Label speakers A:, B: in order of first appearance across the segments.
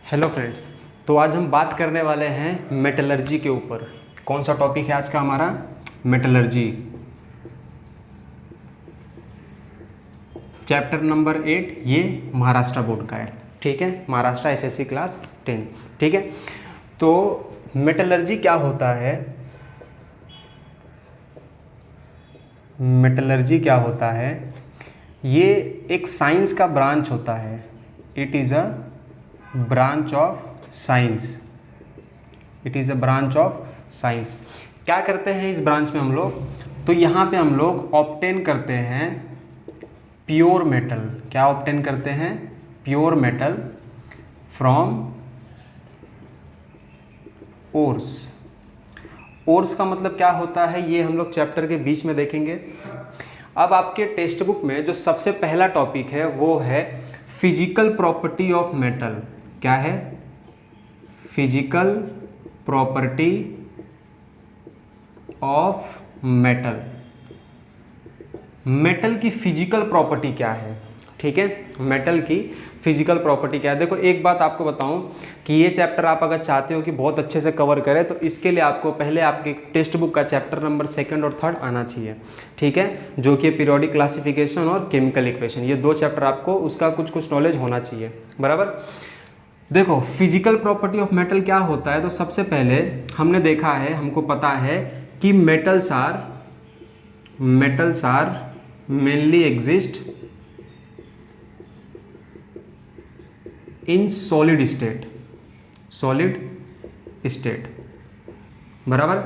A: Hello friends, तो आज हम बात करने वाले हैं मेटलर्जी के ऊपर। कौन सा टॉपिक है आज का हमारा? Metallurgy, chapter number 8। ये महाराष्ट्र बोर्ड का है, ठीक है, महाराष्ट्र एसएससी क्लास 10, ठीक है। तो मेटलर्जी क्या होता है? मेटलर्जी क्या होता है? ये एक साइंस का ब्रांच होता है। It is a branch of science. It is a branch of science. क्या करते हैं इस ब्रांच में हम लोग? तो यहाँ पे हम लोग ऑब्टेन करते हैं प्योर मेटल। क्या ऑब्टेन करते हैं? Pure metal from ores. Ores का मतलब क्या होता है, ये हम लोग चैप्टर के बीच में देखेंगे। अब आपके टेक्स्ट बुक में जो सबसे पहला टॉपिक है वो है फिजिकल प्रॉपर्टी ऑफ मेटल। क्या है? Physical property of metal. Metal की फिजिकल प्रॉपर्टी क्या है? ठीक है, मेटल की फिजिकल प्रॉपर्टी क्या है? देखो, एक बात आपको बताऊं कि ये चैप्टर आप अगर चाहते हो कि बहुत अच्छे से कवर करें तो इसके लिए आपको पहले आपके टेक्स्ट बुक का चैप्टर नंबर 2 और 3 आना चाहिए, ठीक है, जो कि पीरियोडिक क्लासिफिकेशन और केमिकल इक्वेशन। ये 2 चैप्टर आपको उसका कुछ नॉलेज होना चाहिए, बराबर। देखो, फिजिकल प्रॉपर्टी ऑफ मेटल क्या होता है? तो सबसे पहले हमने देखा है, हमको पता है कि metals are mainly exist in solid state, बराबर।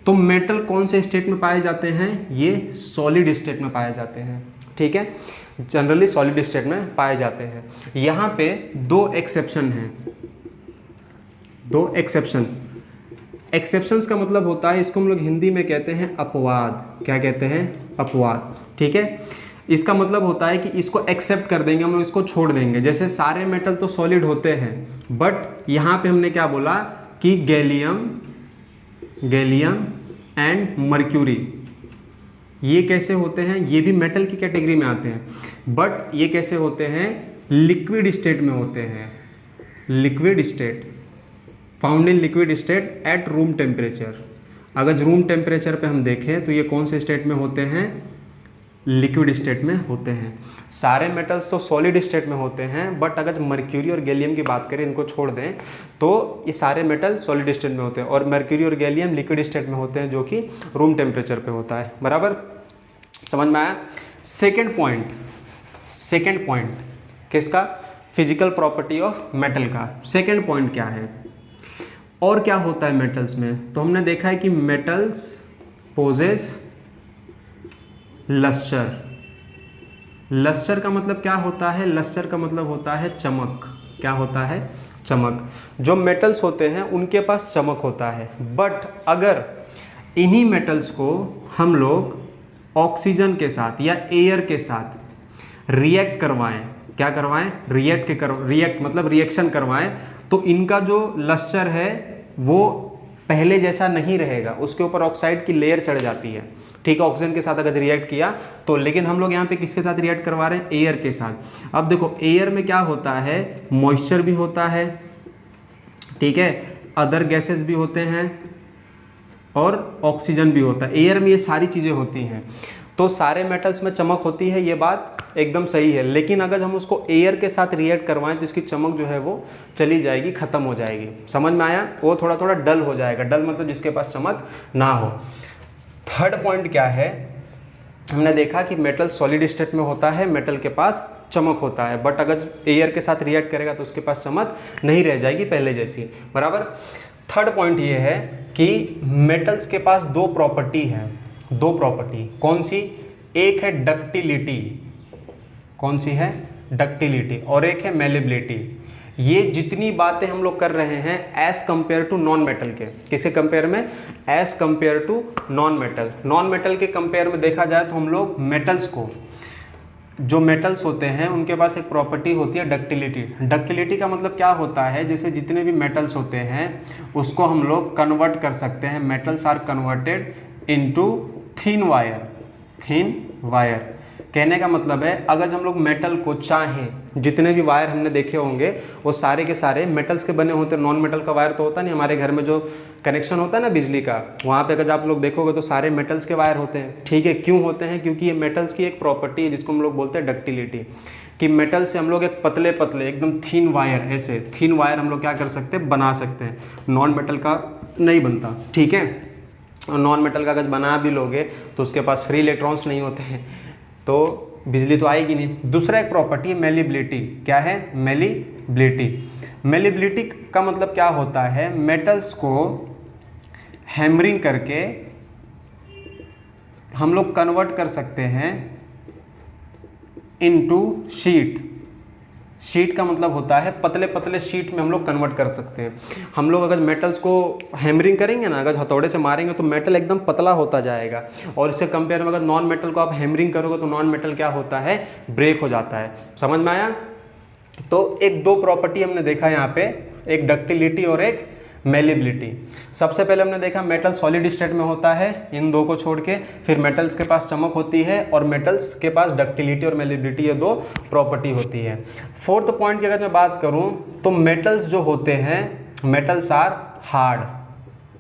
A: तो मेटल कौन से स्टेट में पाए जाते हैं? ये सॉलिड स्टेट में पाए जाते हैं, ठीक है, जनरली सॉलिड स्टेट में पाए जाते हैं। यहाँ पे 2 एक्सेप्शन हैं, 2 एक्सेप्शंस का मतलब होता है, इसको हम लोग हिंदी में कहते हैं अपवाद। क्या कहते हैं? अपवाद, ठीक है। इसका मतलब होता है कि इसको एक्सेप्ट कर देंगे, हम लोग इसको छोड़ देंगे। जैसे सारे मेटल तो सॉलिड होते हैं, बट यहाँ पे हमने क्या बोला कि गैलियम एंड मर्क्यूरी, ये कैसे होते हैं? ये भी मेटल की कैटेगरी में आते हैं, बट ये कैसे होते हैं? लिक्विड स्टेट में होते हैं। Liquid state, found in liquid state at room temperature. अगर रूम टेम्परेचर पे हम देखें तो ये कौन से स्टेट में होते हैं? लिक्विड स्टेट में होते हैं। सारे मेटल्स तो सॉलिड स्टेट में होते हैं, बट अगर मर्क्यूरी और गैलियम की बात करें, इनको छोड़ दें, तो ये सारे मेटल सॉलिड स्टेट में होते हैं और मर्क्यूरी और गैलियम लिक्विड स्टेट में होते हैं, जो कि रूम टेम्परेचर पे होता है, बराबर। समझ में आया? सेकेंड पॉइंट किसका? फिजिकल प्रॉपर्टी ऑफ मेटल का सेकेंड पॉइंट क्या है? और क्या होता है मेटल्स में? तो हमने देखा है कि मेटल्स पोजेस लस्टर का मतलब क्या होता है? लस्टर का मतलब होता है चमक। क्या होता है? चमक। जो मेटल्स होते हैं उनके पास चमक होता है, बट अगर इन्हीं मेटल्स को हम लोग ऑक्सीजन के साथ या एयर के साथ रिएक्ट करवाएं, क्या करवाएं? रिएक्ट मतलब रिएक्शन करवाएं, तो इनका जो लस्टर है वो पहले जैसा नहीं रहेगा, उसके ऊपर ऑक्साइड की लेयर चढ़ जाती है, ठीक है, ऑक्सीजन के साथ अगर रिएक्ट किया तो। लेकिन हम लोग यहाँ पे किसके साथ रिएक्ट करवा रहे हैं? एयर के साथ। अब देखो, एयर में क्या होता है? मॉइस्चर भी होता है, ठीक है, अदर गैसेस भी होते हैं और ऑक्सीजन भी होता है। एयर में ये सारी चीज़ें होती हैं, तो सारे मेटल्स में चमक होती है, ये बात एकदम सही है। लेकिन अगर हम उसको एयर के साथ रिएक्ट करवाएं तो इसकी चमक जो है वो चली जाएगी, खत्म हो जाएगी। समझ में आया? वो थोड़ा थोड़ा डल हो जाएगा। डल मतलब जिसके पास चमक ना हो। थर्ड पॉइंट क्या है? हमने देखा कि मेटल सॉलिड स्टेट में होता है, मेटल के पास चमक होता है, बट अगर एयर के साथ रिएक्ट करेगा तो उसके पास चमक नहीं रह जाएगी पहले जैसी, बराबर। थर्ड पॉइंट ये है कि मेटल्स के पास 2 प्रॉपर्टी है। 2 प्रॉपर्टी कौन सी? एक है डक्टिलिटी। कौन सी है? डक्टिलिटी। और एक है मेलेबिलिटी। ये जितनी बातें हम लोग कर रहे हैं as compare to non metal के, किसे कंपेयर में? As compare to non metal. Non metal के कंपेयर में देखा जाए तो हम लोग मेटल्स को, जो मेटल्स होते हैं उनके पास एक प्रॉपर्टी होती है डक्टिलिटी। डक्टिलिटी का मतलब क्या होता है? जैसे जितने भी मेटल्स होते हैं उसको हम लोग कन्वर्ट कर सकते हैं। Metals are converted into thin wire. Thin wire. कहने का मतलब है अगर हम लोग मेटल को चाहें, जितने भी वायर हमने देखे होंगे वो सारे के सारे मेटल्स के बने होते हैं। नॉन मेटल का वायर तो होता नहीं, हमारे घर में जो कनेक्शन होता है ना बिजली का, वहाँ पे अगर आप लोग देखोगे तो सारे मेटल्स के वायर होते हैं। ठीक है, क्यों होते हैं? क्योंकि ये मेटल्स की एक प्रॉपर्टी है जिसको हम लोग बोलते हैं डक्टिलिटी, कि मेटल से हम लोग एक पतले पतले एकदम थिन वायर, ऐसे थिन वायर हम लोग क्या कर सकते हैं, बना सकते हैं। नॉन मेटल का नहीं बनता। ठीक है, और नॉन मेटल का अगर बना भी लोगे तो उसके पास फ्री इलेक्ट्रॉन्स नहीं होते हैं, तो बिजली तो आएगी नहीं। दूसरा एक प्रॉपर्टी है मेलिबिलिटी। क्या है? मेलिबिलिटी। मेलिबिलिटी का मतलब क्या होता है? मेटल्स को हैमरिंग करके हम लोग कन्वर्ट कर सकते हैं इनटू शीट। शीट का मतलब होता है पतले पतले शीट में हम लोग कन्वर्ट कर सकते हैं। हम लोग अगर मेटल्स को हैमरिंग करेंगे ना, अगर हथौड़े से मारेंगे तो मेटल एकदम पतला होता जाएगा, और इससे कंपेयर में अगर नॉन मेटल को आप हैमरिंग करोगे तो नॉन मेटल क्या होता है? ब्रेक हो जाता है। समझ में आया? तो एक दो प्रॉपर्टी हमने देखा यहाँ पे, एक डक्टिलिटी और एक मेलिबिलिटी। सबसे पहले हमने देखा मेटल सॉलिड स्टेट में होता है, इन दो को छोड़ के। फिर मेटल्स के पास चमक होती है और मेटल्स के पास डक्टिलिटी और मेलिबिलिटी, ये दो प्रॉपर्टी होती है। फोर्थ पॉइंट की अगर मैं बात करूं तो मेटल्स जो होते हैं, मेटल्स आर हार्ड,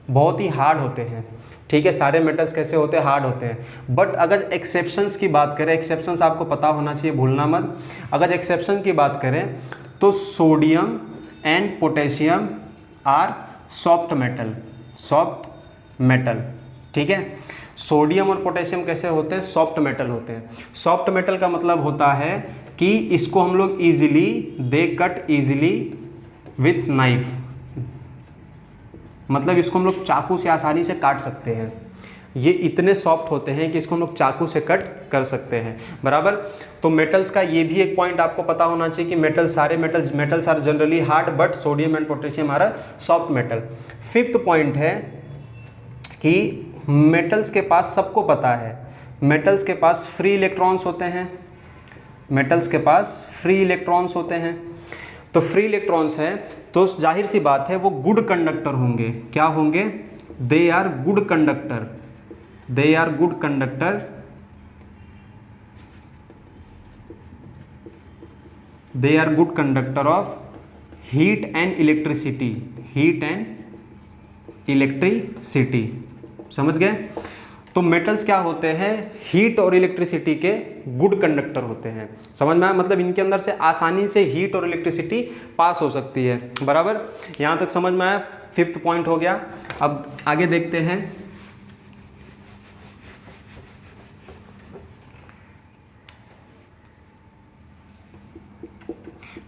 A: बहुत ही हार्ड होते हैं। ठीक है, सारे मेटल्स कैसे होते हैं? हार्ड होते हैं। बट अगर एक्सेप्शंस की बात करें, एक्सेप्शंस आपको पता होना चाहिए, भूलना मत। अगर एक्सेप्शन की बात करें तो sodium and potassium are soft metal, soft metal. ठीक है, सोडियम और पोटेशियम कैसे होते हैं? सॉफ्ट मेटल होते हैं। सॉफ्ट मेटल का मतलब होता है कि इसको हम लोग easily, they cut easily with knife, मतलब इसको हम लोग चाकू से आसानी से काट सकते हैं। ये इतने सॉफ्ट होते हैं कि इसको हम लोग चाकू से कट कर सकते हैं। बराबर। तो मेटल्स का ये भी एक पॉइंट आपको पता होना चाहिए कि metals are generally hard, but sodium and potassium are soft metal. Fifth point है कि मेटल्स के पास, सबको पता है, मेटल्स के पास फ्री इलेक्ट्रॉन्स होते हैं। मेटल्स के पास फ्री इलेक्ट्रॉन्स होते हैं। तो फ्री इलेक्ट्रॉन्स हैं तो जाहिर सी बात है वो गुड कंडक्टर होंगे। क्या होंगे? They are good conductor, they are good conductor, they are good conductor of heat and electricity, heat and electricity. समझ गए? तो मेटल्स क्या होते हैं? हीट और इलेक्ट्रिसिटी के गुड कंडक्टर होते हैं। समझ में आया? मतलब इनके अंदर से आसानी से हीट और इलेक्ट्रिसिटी पास हो सकती है। बराबर, यहां तक समझ में आया? फिफ्थ पॉइंट हो गया। अब आगे देखते हैं।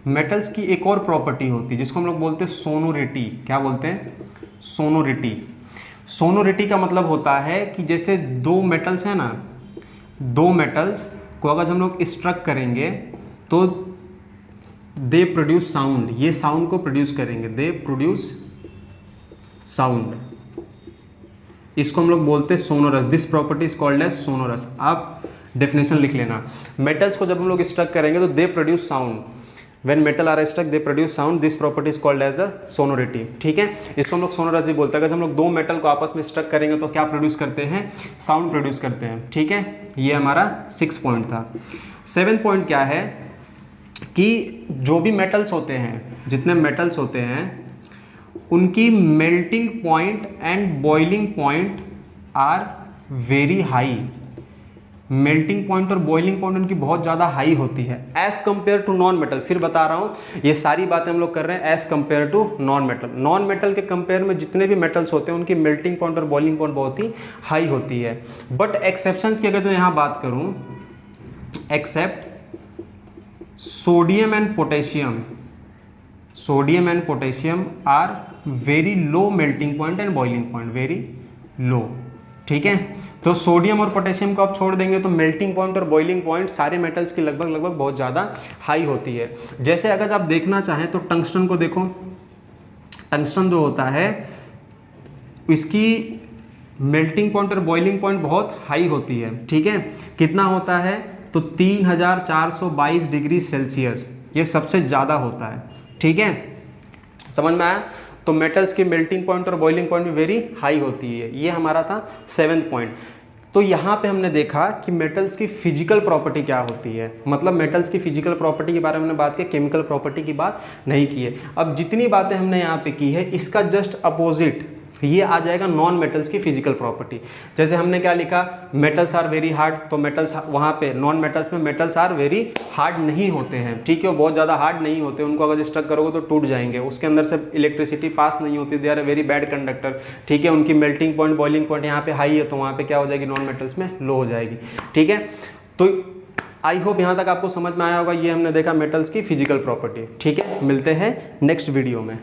A: मेटल्स की एक और प्रॉपर्टी होती है जिसको हम लोग बोलते हैं सोनोरिटी। क्या बोलते हैं? सोनोरिटी। सोनोरिटी का मतलब होता है कि जैसे दो मेटल्स हैं ना, दो मेटल्स को अगर हम लोग स्ट्रक करेंगे तो दे प्रोड्यूस साउंड, ये साउंड को प्रोड्यूस करेंगे, दे प्रोड्यूस साउंड। इसको हम लोग बोलते हैं sonorous. This property is called as sonorous. आप डेफिनेशन लिख लेना। मेटल्स को जब हम लोग स्ट्रक करेंगे तो they produce sound. When metal are struck, they produce sound. This property is called as the sonority. ठीक है, इसको हम लोग सोनोरस भी बोलते हैं। अगर हम लोग दो मेटल को आपस में स्ट्रक करेंगे तो क्या प्रोड्यूस करते हैं? साउंड प्रोड्यूस करते हैं। ठीक है, ये हमारा 6 पॉइंट था। 7 पॉइंट क्या है कि जो भी मेटल्स होते हैं, जितने मेटल्स होते हैं, उनकी melting point and boiling point are very high. Melting point और बॉइलिंग पॉइंट उनकी बहुत ज़्यादा हाई होती है as compare to non metal. फिर बता रहा हूँ, ये सारी बातें हम लोग कर रहे हैं as compare to non metal. Non metal के कंपेयर में जितने भी मेटल्स होते हैं उनकी मेल्टिंग पॉइंट और बॉइलिंग पॉइंट बहुत ही हाई होती है। बट एक्सेप्शंस की अगर मैं यहाँ बात करूँ, except sodium and potassium, sodium and potassium are very low melting point and boiling point, very low. ठीक है, तो सोडियम और पोटेशियम को आप छोड़ देंगे तो मेल्टिंग पॉइंट और बॉइलिंग पॉइंट सारे मेटल्स की लगभग बहुत ज़्यादा हाई होती है। जैसे अगर आप देखना चाहें तो टंगस्टन को देखो। टंगस्टन जो होता है इसकी मेल्टिंग पॉइंट और बॉइलिंग पॉइंट बहुत हाई होती है। ठीक है, कितना होता है? तो 3422 डिग्री सेल्सियस, ये सबसे ज़्यादा होता है। ठीक है, समझ में आया? तो मेटल्स की मेल्टिंग पॉइंट और बॉइलिंग पॉइंट भी वेरी हाई होती है। ये हमारा था 7th पॉइंट। तो यहाँ पे हमने देखा कि मेटल्स की फिजिकल प्रॉपर्टी क्या होती है, मतलब मेटल्स की फिजिकल प्रॉपर्टी के बारे में हमने बात की, केमिकल प्रॉपर्टी की बात नहीं की है। अब जितनी बातें हमने यहाँ पे की है इसका जस्ट अपोजिट ये आ जाएगा नॉन मेटल्स की फिजिकल प्रॉपर्टी। जैसे हमने क्या लिखा, मेटल्स आर वेरी हार्ड, तो मेटल्स वहाँ पे नॉन मेटल्स में मेटल्स आर वेरी हार्ड नहीं होते हैं, ठीक है, वो बहुत ज़्यादा हार्ड नहीं होते, उनको अगर डिस्ट्रक्ट करोगे तो टूट जाएंगे, उसके अंदर से इलेक्ट्रिसिटी पास नहीं होती, they are a very bad conductor, ठीक है, उनकी मेल्टिंग पॉइंट बॉइलिंग पॉइंट यहाँ पे हाई है, तो वहाँ पे क्या हो जाएगी, नॉन मेटल्स में लो हो जाएगी, ठीक है। तो आई होप यहाँ तक आपको समझ में आया होगा, ये हमने देखा मेटल्स की फिजिकल प्रॉपर्टी, ठीक है। मिलते हैं नेक्स्ट वीडियो में।